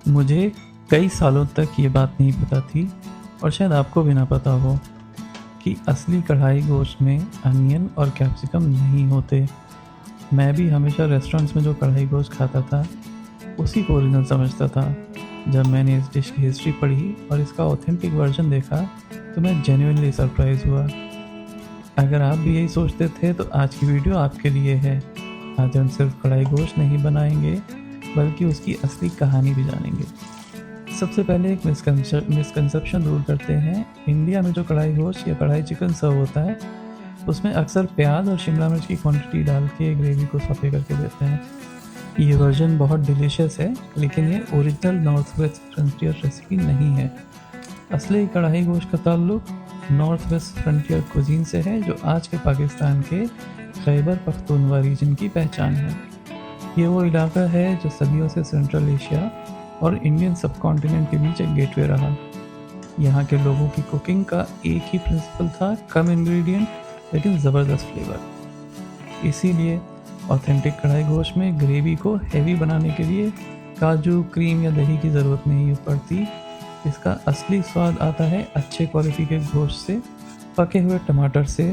मुझे कई सालों तक ये बात नहीं पता थी और शायद आपको भी ना पता हो कि असली कढ़ाई गोश्त में अनियन और कैप्सिकम नहीं होते। मैं भी हमेशा रेस्टोरेंट्स में जो कढ़ाई गोश्त खाता था उसी को ओरिजिनल समझता था। जब मैंने इस डिश की हिस्ट्री पढ़ी और इसका ऑथेंटिक वर्जन देखा तो मैं जेन्युइनली सरप्राइज हुआ। अगर आप भी यही सोचते थे तो आज की वीडियो आपके लिए है। आज हम सिर्फ कढ़ाई गोश्त नहीं बनाएंगे बल्कि उसकी असली कहानी भी जानेंगे। सबसे पहले एक मिसकंसेप्शन दूर करते हैं। इंडिया में जो कढ़ाई गोश्त या कढ़ाई चिकन सर्व होता है उसमें अक्सर प्याज और शिमला मिर्च की क्वांटिटी डाल के ग्रेवी को सौते करके देते हैं। ये वर्जन बहुत डिलीशियस है लेकिन ये original north west frontier recipe नहीं है। असली कढ़ाई गोश्त का ताल्लुक नॉर्थ वेस्ट फ्रंटियर कुजीन से है जो आज के पाकिस्तान के खैबर पख्तूनवा रीजन की पहचान है। ये वो इलाका है जो सदियों से सेंट्रल एशिया और इंडियन सब कॉन्टिनेंट के बीच एक गेटवे रहा। यहाँ के लोगों की कुकिंग का एक ही प्रिंसिपल था, कम इंग्रेडिएंट लेकिन ज़बरदस्त फ्लेवर। इसीलिए ऑथेंटिक कढ़ाई गोश्त में ग्रेवी को हेवी बनाने के लिए काजू, क्रीम या दही की ज़रूरत नहीं पड़ती। इसका असली स्वाद आता है अच्छे क्वालिटी के गोश्त से, पके हुए टमाटर से,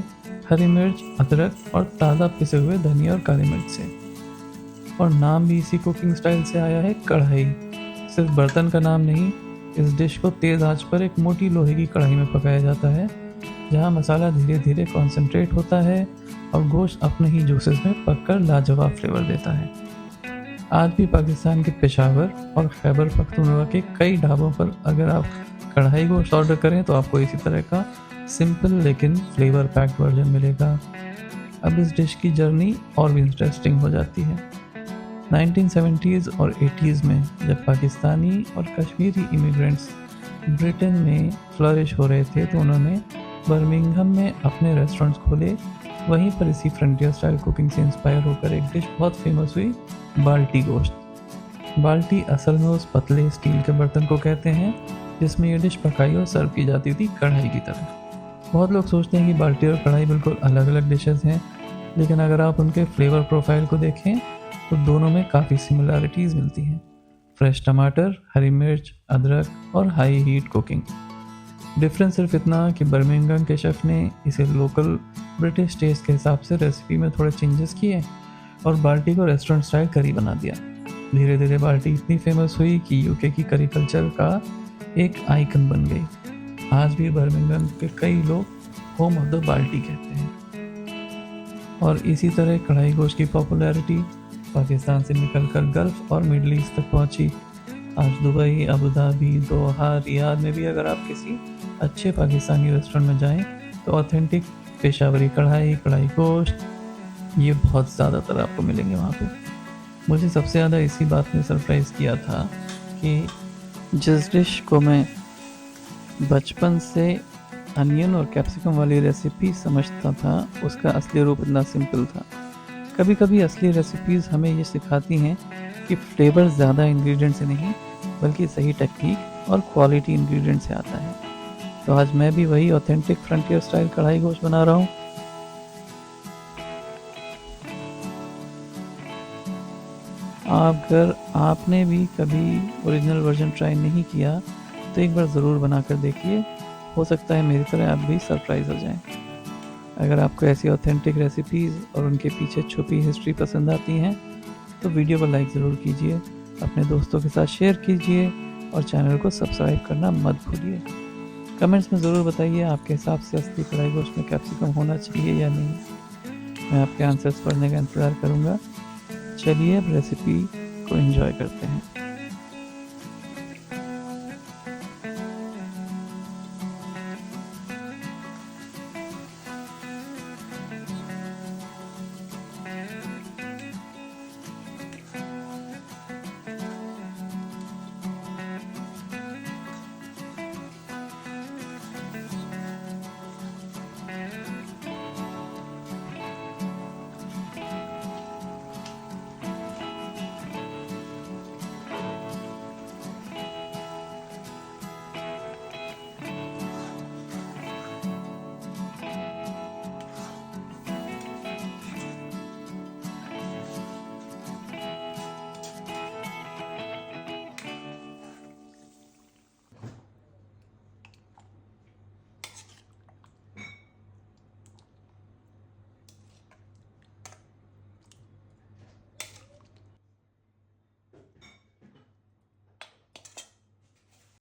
हरी मिर्च, अदरक और ताज़ा पिसे हुए धनिया और काली मिर्च से। और नाम भी इसी कुकिंग स्टाइल से आया है, कढ़ाई। सिर्फ बर्तन का नाम नहीं, इस डिश को तेज़ आंच पर एक मोटी लोहे की कढ़ाई में पकाया जाता है जहाँ मसाला धीरे धीरे कॉन्सेंट्रेट होता है और गोश्त अपने ही जूसेस में पककर लाजवाब फ्लेवर देता है। आज भी पाकिस्तान के पेशावर और खैबर पख्तूनख्वा के कई ढाबों पर अगर आप कढ़ाई गोश्त ऑर्डर करें तो आपको इसी तरह का सिंपल लेकिन फ्लेवर पैक्ड वर्जन मिलेगा। अब इस डिश की जर्नी और भी इंटरेस्टिंग हो जाती है। 1970s और 80s में जब पाकिस्तानी और कश्मीरी इमिग्रेंट्स ब्रिटेन में फ्लरिश हो रहे थे तो उन्होंने बर्मिंघम में अपने रेस्टोरेंट्स खोले। वहीं पर इसी फ्रंटियर स्टाइल कुकिंग से इंस्पायर होकर एक डिश बहुत फेमस हुई, बाल्टी गोश्त। बाल्टी असल में उस पतले स्टील के बर्तन को कहते हैं जिसमें ये डिश पकाई और सर्व की जाती थी कढ़ाई की तरह। बहुत लोग सोचते हैं कि बाल्टी और कढ़ाई बिल्कुल अलग अलग डिशेस हैं, लेकिन अगर आप उनके फ्लेवर प्रोफाइल को देखें तो दोनों में काफ़ी सिमिलरिटीज़ मिलती हैं। फ्रेश टमाटर, हरी मिर्च, अदरक और हाई हीट कुकिंग। डिफरेंस सिर्फ इतना कि बर्मिंघम के शेफ़ ने इसे लोकल ब्रिटिश टेस्ट के हिसाब से रेसिपी में थोड़े चेंजेस किए और बाल्टी को रेस्टोरेंट स्टाइल करी बना दिया। धीरे धीरे बाल्टी इतनी फेमस हुई कि यूके की करी कल्चर का एक आइकन बन गई। आज भी बर्मिंघम के कई लोग होम ऑफ द बाल्टी कहते हैं। और इसी तरह कढ़ाई गोश्त की पॉपुलैरिटी पाकिस्तान से निकलकर गल्फ़ और मिडल ईस्ट तक पहुंची। आज दुबई, अबू धाबी, दोहा, रियाद में भी अगर आप किसी अच्छे पाकिस्तानी रेस्टोरेंट में जाएं तो ऑथेंटिक पेशावरी कढ़ाई, कढ़ाई गोश्त ये बहुत ज़्यादातर आपको मिलेंगे वहाँ पे। मुझे सबसे ज़्यादा इसी बात ने सरप्राइज़ किया था कि जिस डिश को मैं बचपन से अनियन और कैप्सिकम वाली रेसिपी समझता था उसका असली रूप इतना सिंपल था। कभी कभी असली रेसिपीज़ हमें ये सिखाती हैं कि फ्लेवर ज़्यादा इंग्रेडिएंट से नहीं बल्कि सही टेक्निक और क्वालिटी इंग्रेडिएंट से आता है। तो आज मैं भी वही ऑथेंटिक फ्रंटियर स्टाइल कढ़ाई गोश्त बना रहा हूँ। अगर आपने भी कभी ओरिजिनल वर्जन ट्राई नहीं किया तो एक बार ज़रूर बना कर देखिए, हो सकता है मेरी तरह आप भी सरप्राइज़ हो जाएं। अगर आपको ऐसी ऑथेंटिक रेसिपीज़ और उनके पीछे छुपी हिस्ट्री पसंद आती हैं तो वीडियो को लाइक ज़रूर कीजिए, अपने दोस्तों के साथ शेयर कीजिए और चैनल को सब्सक्राइब करना मत भूलिए। कमेंट्स में ज़रूर बताइए आपके हिसाब से असली कढ़ाई गोश्त में कैप्सिकम होना चाहिए या नहीं। मैं आपके आंसर्स पढ़ने का इंतज़ार करूँगा। चलिए अब रेसिपी को एंजॉय करते हैं।